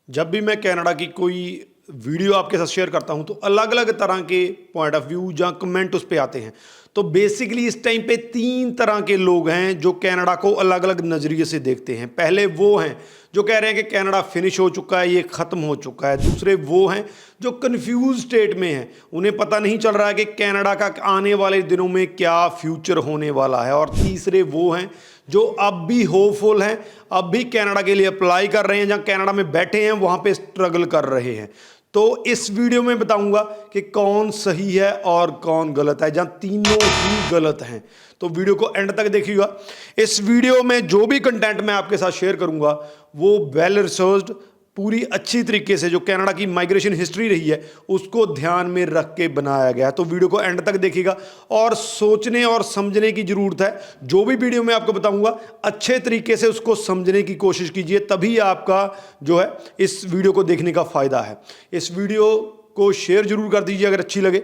जब भी मैं कनाडा की कोई वीडियो आपके साथ शेयर करता हूं तो अलग अलग तरह के पॉइंट ऑफ व्यू या कमेंट उस पे आते हैं। तो बेसिकली इस टाइम पे तीन तरह के लोग हैं जो कनाडा को अलग अलग नज़रिए से देखते हैं। पहले वो हैं जो कह रहे हैं कि कनाडा फिनिश हो चुका है, ये ख़त्म हो चुका है। दूसरे वो हैं जो कंफ्यूज स्टेट में हैं, उन्हें पता नहीं चल रहा है कि कनाडा का आने वाले दिनों में क्या फ्यूचर होने वाला है। और तीसरे वो हैं जो अब भी होपफुल हैं, अब भी कनाडा के लिए अप्लाई कर रहे हैं, जहाँ कनाडा में बैठे हैं वहाँ पे स्ट्रगल कर रहे हैं। तो इस वीडियो में बताऊंगा कि कौन सही है और कौन गलत है, जहाँ तीनों ही गलत हैं। तो वीडियो को एंड तक देखिएगा। इस वीडियो में जो भी कंटेंट मैं आपके साथ शेयर करूंगा वो वेल रिसर्च्ड, पूरी अच्छी तरीके से जो कनाडा की माइग्रेशन हिस्ट्री रही है उसको ध्यान में रख के बनाया गया है। तो वीडियो को एंड तक देखिएगा और सोचने और समझने की ज़रूरत है। जो भी वीडियो मैं आपको बताऊंगा अच्छे तरीके से उसको समझने की कोशिश कीजिए, तभी आपका जो है इस वीडियो को देखने का फ़ायदा है। इस वीडियो को शेयर जरूर कर दीजिए अगर अच्छी लगे।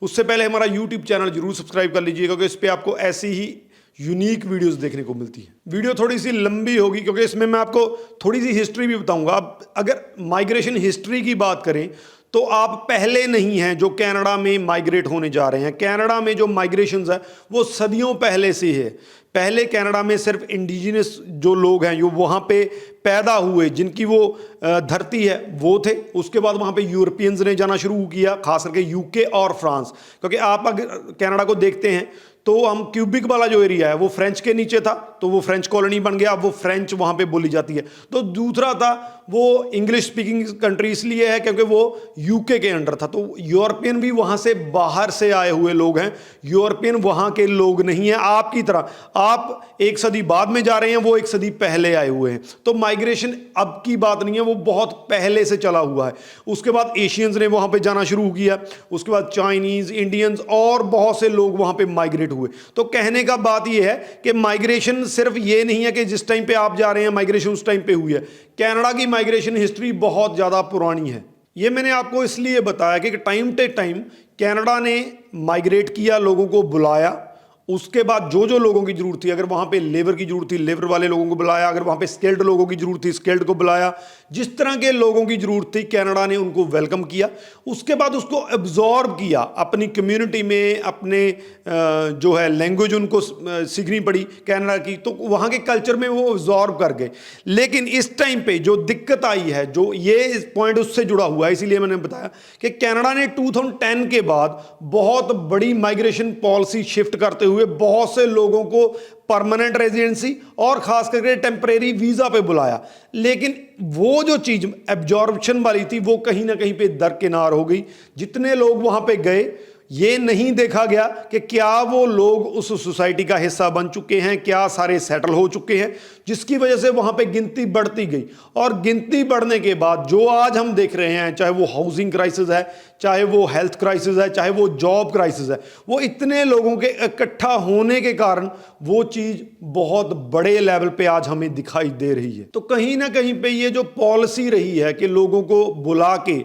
उससे पहले हमारा यूट्यूब चैनल जरूर सब्सक्राइब कर लीजिए, क्योंकि इस पर आपको ऐसी ही यूनिक वीडियोस देखने को मिलती है। वीडियो थोड़ी सी लंबी होगी क्योंकि इसमें मैं आपको थोड़ी सी हिस्ट्री भी बताऊंगा। अब अगर माइग्रेशन हिस्ट्री की बात करें तो आप पहले नहीं हैं जो कनाडा में माइग्रेट होने जा रहे हैं। कनाडा में जो माइग्रेशंस है वो सदियों पहले से है। पहले कनाडा में सिर्फ इंडिजिनस जो लोग हैं जो वहाँ पे पैदा हुए, जिनकी वो धरती है, वो थे। उसके बाद वहाँ पे यूरोपियंस ने जाना शुरू किया, खास करके यूके और फ्रांस। क्योंकि आप अगर कनाडा को देखते हैं तो हम क्यूबिक वाला जो एरिया है वो फ्रेंच के नीचे था, तो वो फ्रेंच कॉलोनी बन गया। अब वो फ्रेंच वहाँ पे बोली जाती है। तो दूसरा था वो इंग्लिश स्पीकिंग कंट्री इसलिए है क्योंकि वो यूके के अंडर था। तो यूरोपियन भी वहाँ से बाहर से आए हुए लोग हैं, यूरोपियन वहाँ के लोग नहीं हैं आपकी तरह। आप एक सदी बाद में जा रहे हैं, वो एक सदी पहले आए हुए हैं। तो माइग्रेशन अब की बात नहीं है, वो बहुत पहले से चला हुआ है। उसके बाद एशियंस ने वहाँ पे जाना शुरू किया, उसके बाद चाइनीज़, इंडियंस और बहुत से लोग वहाँ पे माइग्रेट हुए। तो कहने का बात यह है कि माइग्रेशन सिर्फ ये नहीं है कि जिस टाइम पे आप जा रहे हैं माइग्रेशन उस टाइम पे हुई है। कनाडा की माइग्रेशन हिस्ट्री बहुत ज़्यादा पुरानी है। ये मैंने आपको इसलिए बताया कि टाइम टू टाइम कनाडा ने माइग्रेट किया, लोगों को बुलाया। उसके बाद जो जो लोगों की ज़रूरत थी, अगर वहाँ पे लेबर की ज़रूरत थी लेबर वाले लोगों को बुलाया, अगर वहाँ पे स्किल्ड लोगों की ज़रूरत थी स्किल्ड को बुलाया। जिस तरह के लोगों की ज़रूरत थी कनाडा ने उनको वेलकम किया। उसके बाद उसको एब्जॉर्ब किया अपनी कम्युनिटी में, अपने जो है लैंग्वेज उनको सीखनी पड़ी कनाडा की, तो वहाँ के कल्चर में वो एब्जॉर्ब कर गए। लेकिन इस टाइम पे जो दिक्कत आई है, जो ये पॉइंट उससे जुड़ा हुआ है, इसीलिए मैंने बताया कि कनाडा ने 2010 के बाद बहुत बड़ी माइग्रेशन पॉलिसी शिफ्ट करते हुए बहुत से लोगों को परमानेंट रेजिडेंसी और खास करके टेम्परेरी वीजा पे बुलाया। लेकिन वो जो चीज एब्जॉर्प्शन वाली थी वो कहीं ना कहीं पे दरकिनार हो गई। जितने लोग वहां पे गए, ये नहीं देखा गया कि क्या वो लोग उस सोसाइटी का हिस्सा बन चुके हैं, क्या सारे सेटल हो चुके हैं, जिसकी वजह से वहां पे गिनती बढ़ती गई। और गिनती बढ़ने के बाद जो आज हम देख रहे हैं, चाहे वो हाउसिंग क्राइसिस है, चाहे वो हेल्थ क्राइसिस है, चाहे वो जॉब क्राइसिस है, वो इतने लोगों के इकट्ठा होने के कारण वो चीज बहुत बड़े लेवल पे आज हमें दिखाई दे रही है। तो कहीं ना कहीं पे ये जो पॉलिसी रही है कि लोगों को बुला के,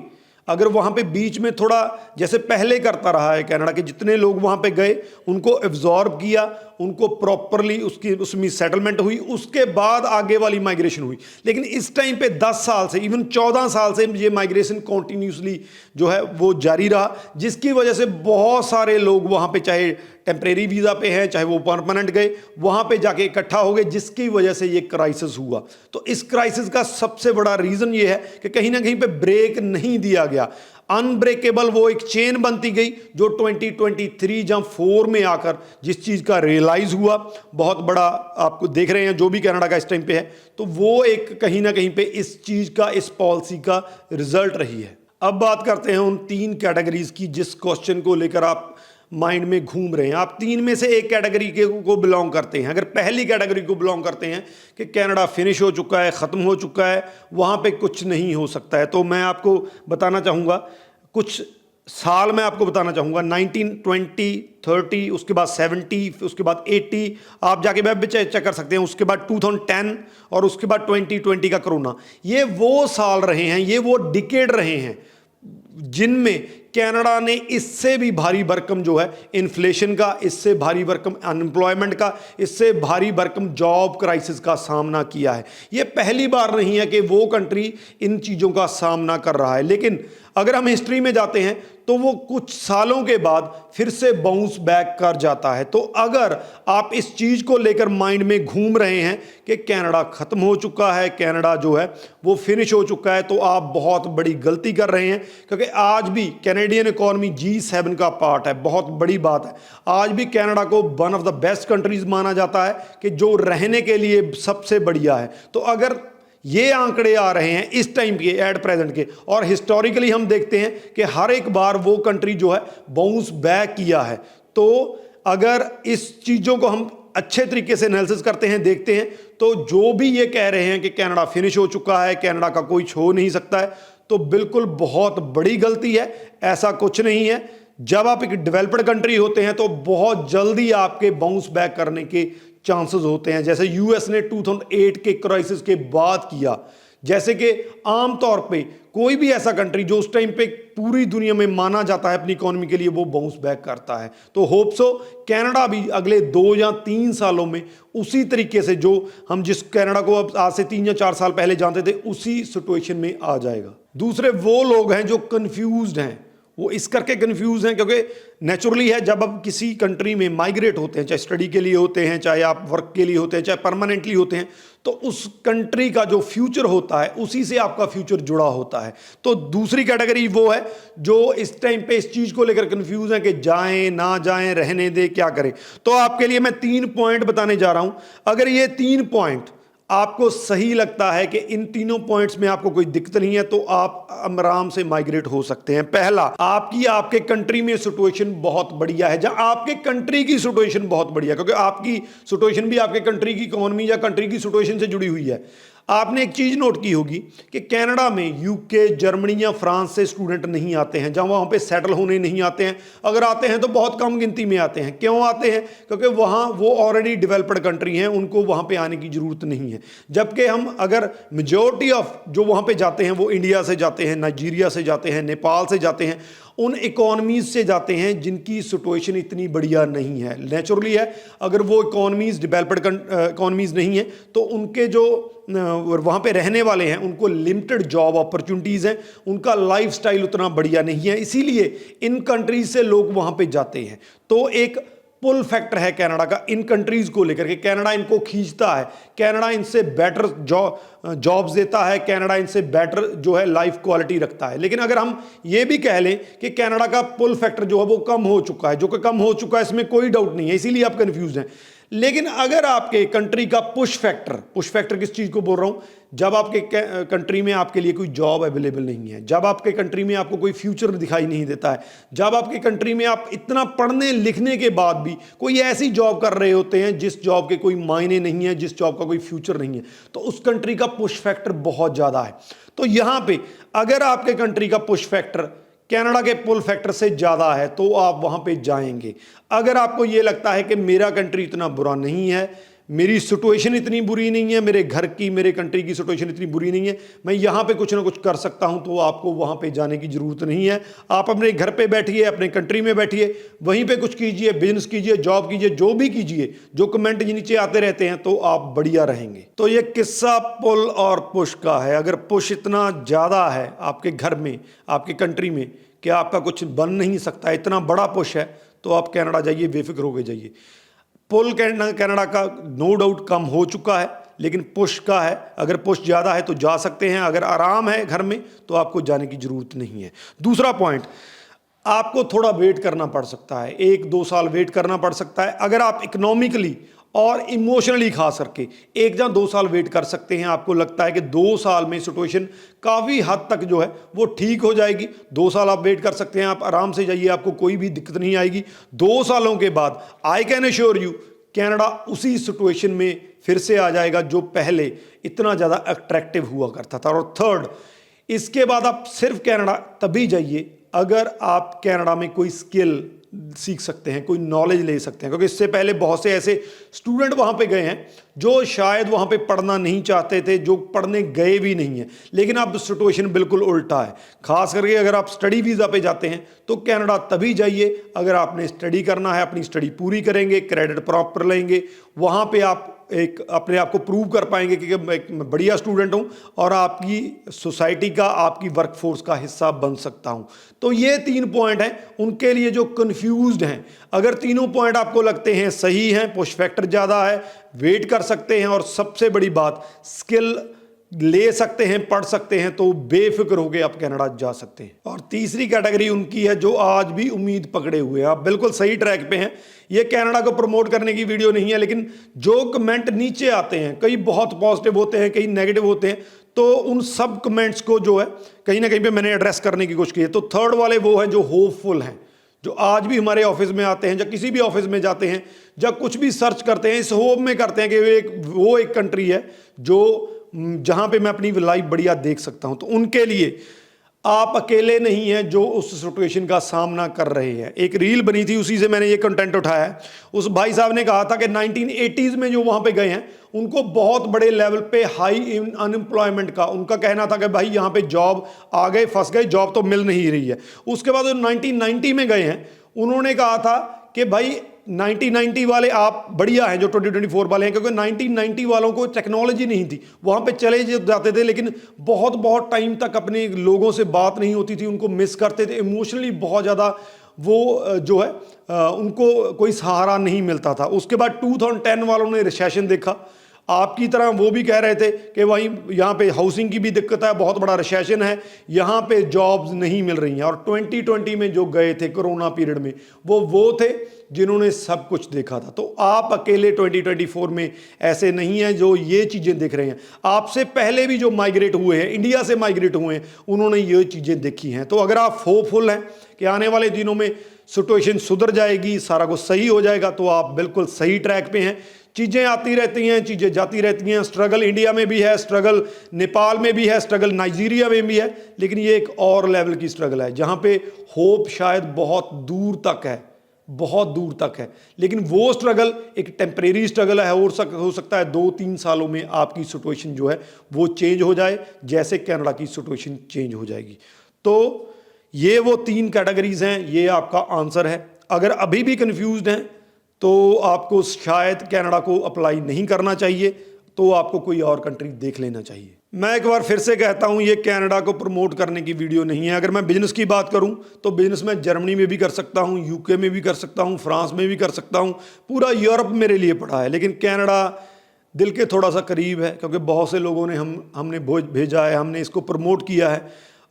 अगर वहाँ पे बीच में थोड़ा जैसे पहले करता रहा है कनाडा के, जितने लोग वहाँ पे गए उनको एब्जॉर्ब किया, उनको प्रॉपरली उसमें सेटलमेंट हुई, उसके बाद आगे वाली माइग्रेशन हुई। लेकिन इस टाइम पे 10 साल से, इवन 14 साल से ये माइग्रेशन कॉन्टिन्यूसली जो है वो जारी रहा, जिसकी वजह से बहुत सारे लोग वहाँ पे चाहे टेम्परेरी वीज़ा पे हैं चाहे वो परमानेंट गए, वहाँ पे जाके इकट्ठा हो गए, जिसकी वजह से ये क्राइसिस हुआ। तो इस क्राइसिस का सबसे बड़ा रीज़न ये है कि कहीं ना कहीं पे ब्रेक नहीं दिया गया। अनब्रेकेबल वो एक चेन बनती गई जो 2023 या 4 में आकर जिस चीज़ का रियलाइज़ हुआ, बहुत बड़ा आपको देख रहे हैं जो भी कनाडा का इस टाइम पे है, तो वो एक कहीं ना कहीं पे इस चीज़ का, इस पॉलिसी का रिजल्ट रही है। अब बात करते हैं उन 3 कैटेगरीज की जिस क्वेश्चन को लेकर आप माइंड में घूम रहे हैं। आप 3 में से एक कैटेगरी को बिलोंग करते हैं। अगर पहली कैटेगरी को बिलोंग करते हैं कि कनाडा फिनिश हो चुका है, ख़त्म हो चुका है, वहाँ पे कुछ नहीं हो सकता है, तो मैं आपको बताना चाहूँगा कुछ साल मैं आपको बताना चाहूँगा। 1920, 30, उसके बाद 70, उसके बाद 80, आप जाके वेब पे चेक कर सकते हैं। उसके बाद 2010 और उसके बाद 2020 का कोरोना। ये वो साल रहे हैं, ये वो डिकेड रहे हैं जिनमें कनाडा ने इससे भी भारी भरकम जो है इन्फ्लेशन का, इससे भारी भरकम अनएम्प्लॉयमेंट का, इससे भारी भरकम जॉब क्राइसिस का सामना किया है। ये पहली बार नहीं है कि वो कंट्री इन चीज़ों का सामना कर रहा है, लेकिन अगर हम हिस्ट्री में जाते हैं तो वो कुछ सालों के बाद फिर से बाउंस बैक कर जाता है। तो अगर आप इस चीज़ को लेकर माइंड में घूम रहे हैं कि कनाडा ख़त्म हो चुका है, कनाडा जो है वो फिनिश हो चुका है, तो आप बहुत बड़ी गलती कर रहे हैं, क्योंकि आज भी कैनेडियन इकॉनमी G7 का पार्ट है। बहुत बड़ी बात है, आज भी कनाडा को one of the best countries माना जाता है कि जो रहने के लिए सबसे बढ़िया है। तो अगर ये आंकड़े आ रहे हैं इस टाइम के एट प्रेजेंट के, और हिस्टोरिकली हम देखते हैं कि हर एक बार वो कंट्री जो है बाउंस बैक किया है, तो अगर इस चीज़ों को हम अच्छे तरीके से एनालिसिस करते हैं, देखते हैं, तो जो भी ये कह रहे हैं कि कनाडा फिनिश हो चुका है, कनाडा का कोई हो नहीं सकता है, तो बिल्कुल बहुत बड़ी गलती है। ऐसा कुछ नहीं है। जब आप एक डेवलप्ड कंट्री होते हैं तो बहुत जल्दी आपके बाउंस बैक करने के चांसेस होते हैं, जैसे यूएस ने 2008 के क्राइसिस के बाद किया। जैसे कि आमतौर पे कोई भी ऐसा कंट्री जो उस टाइम पे पूरी दुनिया में माना जाता है अपनी इकोनॉमी के लिए, वो बाउंस बैक करता है। तो होप सो कनाडा भी अगले 2 या 3 सालों में उसी तरीके से, जो हम जिस कनाडा को अब आज से 3 या 4 साल पहले जानते थे, उसी सिचुएशन में आ जाएगा। दूसरे वो लोग हैं जो कंफ्यूज्ड हैं। वो इस करके कंफ्यूज हैं क्योंकि नेचुरली है, जब आप किसी कंट्री में माइग्रेट होते हैं, चाहे स्टडी के लिए होते हैं, चाहे आप वर्क के लिए होते हैं, चाहे परमानेंटली होते हैं, तो उस कंट्री का जो फ्यूचर होता है उसी से आपका फ्यूचर जुड़ा होता है। तो दूसरी कैटेगरी वो है जो इस टाइम पे इस चीज़ को लेकर कंफ्यूज है कि जाएं ना जाएं, रहने दें, क्या करें। तो आपके लिए मैं 3 पॉइंट बताने जा रहा हूं। अगर ये 3 पॉइंट आपको सही लगता है कि इन तीनों पॉइंट्स में आपको कोई दिक्कत नहीं है, तो आप आराम से माइग्रेट हो सकते हैं। पहला, आपके कंट्री में सिचुएशन बहुत बढ़िया है, जहां आपके कंट्री की सिचुएशन बहुत बढ़िया, क्योंकि आपकी सिचुएशन भी आपके कंट्री की इकोनॉमी या कंट्री की सिचुएशन से जुड़ी हुई है। आपने एक चीज़ नोट की होगी कि कनाडा में यूके, जर्मनी या फ्रांस से स्टूडेंट नहीं आते हैं, जहाँ वहाँ पे सेटल होने नहीं आते हैं। अगर आते हैं तो बहुत कम गिनती में आते हैं। क्यों आते हैं? क्योंकि वहाँ वो ऑलरेडी डेवलप्ड कंट्री हैं, उनको वहाँ पे आने की ज़रूरत नहीं है। जबकि हम अगर मेजॉरिटी ऑफ जो वहाँ पे जाते हैं वो इंडिया से जाते हैं, नाइजीरिया से जाते हैं, नेपाल से जाते हैं, उन इकोनॉमीज़ से जाते हैं जिनकी सिचुएशन इतनी बढ़िया नहीं है। नेचुरली है, अगर वो इकोनॉमीज़ डेवलप्ड इकोनॉमीज़ नहीं है तो उनके जो वहाँ पे रहने वाले हैं उनको लिमिटेड जॉब अपॉर्चुनिटीज़ हैं, उनका लाइफस्टाइल उतना बढ़िया नहीं है, इसीलिए इन कंट्रीज से लोग वहाँ पे जाते हैं। तो एक पुल फैक्टर है कनाडा का इन कंट्रीज को लेकर के, कनाडा इनको खींचता है, कनाडा इनसे बेटर जॉब्स देता है, कनाडा इनसे बेटर जो है लाइफ क्वालिटी रखता है। लेकिन अगर हम ये भी कह लें कि कनाडा का पुल फैक्टर जो है वो कम हो चुका है, जो कि कम हो चुका है, इसमें कोई डाउट नहीं है, इसीलिए आप कंफ्यूज हैं। लेकिन अगर आपके कंट्री का पुश फैक्टर किस चीज़ को बोल रहा हूँ, जब आपके कंट्री में आपके लिए कोई जॉब अवेलेबल नहीं है, जब आपके कंट्री में आपको कोई फ्यूचर दिखाई नहीं देता है, जब आपके कंट्री में आप इतना पढ़ने लिखने के बाद भी कोई ऐसी जॉब कर रहे होते हैं जिस जॉब के कोई मायने नहीं है, जिस जॉब का कोई फ्यूचर नहीं है, तो उस कंट्री का पुश फैक्टर बहुत ज़्यादा है। तो यहाँ पे अगर आपके कंट्री का पुश फैक्टर कनाडा के पुल फैक्टर से ज़्यादा है तो आप वहाँ पे जाएंगे। अगर आपको ये लगता है कि मेरा कंट्री इतना बुरा नहीं है, मेरी सिचुएशन इतनी बुरी नहीं है, मेरे घर की, मेरे कंट्री की सिचुएशन इतनी बुरी नहीं है, मैं यहाँ पे कुछ ना कुछ कर सकता हूँ, तो आपको वहाँ पे जाने की ज़रूरत नहीं है। आप अपने घर पे बैठिए, अपने कंट्री में बैठिए, वहीं पे कुछ कीजिए, बिजनेस कीजिए, जॉब कीजिए, जो भी कीजिए। जो कमेंट नीचे आते रहते हैं तो आप बढ़िया रहेंगे। तो ये किस्सा पुल और पुश का है। अगर पुश इतना ज़्यादा है आपके घर में, आपके कंट्री में, कि आपका कुछ बन नहीं सकता, इतना बड़ा पुश है, तो आप कनाडा जाइए, बेफिक्र होकर जाइए। पुल कनाडा का नो डाउट कम हो चुका है, लेकिन पुश का है, अगर पुश ज़्यादा है तो जा सकते हैं, अगर आराम है घर में तो आपको जाने की ज़रूरत नहीं है। दूसरा पॉइंट, आपको थोड़ा वेट करना पड़ सकता है, 1-2 साल वेट करना पड़ सकता है। अगर आप इकोनॉमिकली और इमोशनली खास करके 1 या 2 साल वेट कर सकते हैं, आपको लगता है कि 2 साल में सिचुएशन काफ़ी हद तक जो है वो ठीक हो जाएगी, 2 साल आप वेट कर सकते हैं, आप आराम से जाइए, आपको कोई भी दिक्कत नहीं आएगी। 2 सालों के बाद I can assure you Canada उसी सिचुएशन में फिर से आ जाएगा जो पहले इतना ज़्यादा अट्रैक्टिव हुआ करता था। और थर्ड, इसके बाद आप सिर्फ कनाडा तभी जाइए अगर आप कनाडा में कोई स्किल सीख सकते हैं, कोई नॉलेज ले सकते हैं, क्योंकि इससे पहले बहुत से ऐसे स्टूडेंट वहाँ पे गए हैं जो शायद वहाँ पे पढ़ना नहीं चाहते थे, जो पढ़ने गए भी नहीं हैं, लेकिन अब सिचुएशन बिल्कुल उल्टा है। खास करके अगर आप स्टडी वीज़ा पे जाते हैं तो कनाडा तभी जाइए अगर आपने स्टडी करना है, अपनी स्टडी पूरी करेंगे, क्रेडिट प्रॉपर लेंगे, वहाँ पे आप एक अपने आप को प्रूव कर पाएंगे कि मैं एक बढ़िया स्टूडेंट हूँ और आपकी सोसाइटी का, आपकी वर्कफोर्स का हिस्सा बन सकता हूँ। तो ये 3 पॉइंट हैं उनके लिए जो कंफ्यूज्ड हैं। अगर तीनों पॉइंट आपको लगते हैं सही हैं, पुश फैक्टर ज़्यादा है, वेट कर सकते हैं और सबसे बड़ी बात स्किल ले सकते हैं, पढ़ सकते हैं, तो बेफिक्र होकर आप कनाडा जा सकते हैं। और तीसरी कैटेगरी उनकी है जो आज भी उम्मीद पकड़े हुए हैं। आप बिल्कुल सही ट्रैक पे हैं। ये कनाडा को प्रमोट करने की वीडियो नहीं है, लेकिन जो कमेंट नीचे आते हैं, कई बहुत पॉजिटिव होते हैं, कई नेगेटिव होते हैं, तो उन सब कमेंट्स को जो है कहीं ना कहीं पे मैंने एड्रेस करने की कोशिश की है। तो थर्ड वाले वो हैं जो होपफुल हैं, जो आज भी हमारे ऑफिस में आते हैं, जब किसी भी ऑफिस में जाते हैं, जब कुछ भी सर्च करते हैं, इस होप में करते हैं कि वो एक कंट्री है जो जहां पे मैं अपनी लाइफ बढ़िया देख सकता हूं। तो उनके लिए आप अकेले नहीं हैं जो उस सिचुएशन का सामना कर रहे हैं। एक रील बनी थी, उसी से मैंने ये कंटेंट उठाया है। उस भाई साहब ने कहा था कि 1980s में जो वहां पे गए हैं उनको बहुत बड़े लेवल पे हाई अनएम्प्लॉयमेंट का उनका कहना था कि भाई यहाँ पे जॉब आ गए, फंस गए, जॉब तो मिल नहीं रही है। उसके बाद 1990 में गए हैं, उन्होंने कहा था कि भाई 1990 वाले आप बढ़िया हैं जो 2024 वाले हैं, क्योंकि 1990 वालों को टेक्नोलॉजी नहीं थी, वहाँ पे चले जाते थे लेकिन बहुत बहुत टाइम तक अपने लोगों से बात नहीं होती थी, उनको मिस करते थे, इमोशनली बहुत ज़्यादा वो जो है उनको कोई सहारा नहीं मिलता था। उसके बाद 2010 वालों ने रिसेशन देखा, आपकी तरह वो भी कह रहे थे कि भाई यहाँ पे हाउसिंग की भी दिक्कत है, बहुत बड़ा रिसेशन है, यहाँ पे जॉब्स नहीं मिल रही हैं। और 2020 में जो गए थे कोरोना पीरियड में, वो थे जिन्होंने सब कुछ देखा था। तो आप अकेले 2024 में ऐसे नहीं हैं जो ये चीज़ें देख रहे हैं। आपसे पहले भी जो माइग्रेट हुए हैं, इंडिया से माइग्रेट हुए हैं, उन्होंने ये चीज़ें देखी हैं। तो अगर आप होपफुल हैं कि आने वाले दिनों में सिचुएशन सुधर जाएगी, सारा कुछ सही हो जाएगा, तो आप बिल्कुल सही ट्रैक पे हैं। चीज़ें आती रहती हैं, चीज़ें जाती रहती हैं। स्ट्रगल इंडिया में भी है, स्ट्रगल नेपाल में भी है, स्ट्रगल नाइजीरिया में भी है, लेकिन ये एक और लेवल की स्ट्रगल है जहाँ पे होप शायद बहुत दूर तक है, बहुत दूर तक है। लेकिन वो स्ट्रगल एक टेम्परेरी स्ट्रगल है, हो सकता है 2-3 सालों में आपकी सिचुएशन जो है वो चेंज हो जाए, जैसे कनाडा की सिचुएशन चेंज हो जाएगी। तो ये वो 3 कैटेगरीज हैं, ये आपका आंसर है। अगर अभी भी कंफ्यूज्ड हैं तो आपको शायद कनाडा को अप्लाई नहीं करना चाहिए, तो आपको कोई और कंट्री देख लेना चाहिए। मैं एक बार फिर से कहता हूं, ये कनाडा को प्रमोट करने की वीडियो नहीं है। अगर मैं बिजनेस की बात करूं तो बिजनेस मैं जर्मनी में भी कर सकता हूं, यूके में भी कर सकता हूं, फ्रांस में भी कर सकता हूं, पूरा यूरोप मेरे लिए पड़ा है। लेकिन कनाडा दिल के थोड़ा सा करीब है, क्योंकि बहुत से लोगों ने हमने भेजा है, हमने इसको प्रमोट किया है,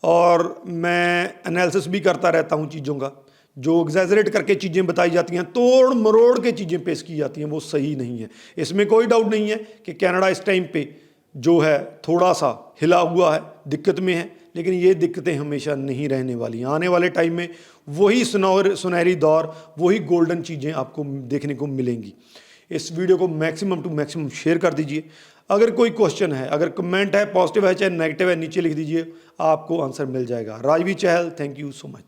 और मैं एनालिसिस भी करता रहता हूँ चीज़ों का। जो एग्जैजरेट करके चीज़ें बताई जाती हैं, तोड़ मरोड़ के चीज़ें पेश की जाती हैं, वो सही नहीं है। इसमें कोई डाउट नहीं है कि कनाडा इस टाइम पे जो है थोड़ा सा हिला हुआ है, दिक्कत में है, लेकिन ये दिक्कतें हमेशा नहीं रहने वाली। आने वाले टाइम में वही सुनहरी दौर, वही गोल्डन चीज़ें आपको देखने को मिलेंगी। इस वीडियो को मैक्सिमम टू मैक्सिमम शेयर कर दीजिए। अगर कोई क्वेश्चन है, अगर कमेंट है, पॉजिटिव है चाहे नेगेटिव है, नीचे लिख दीजिए, आपको आंसर मिल जाएगा। राजवीर चहल, थैंक यू सो मच।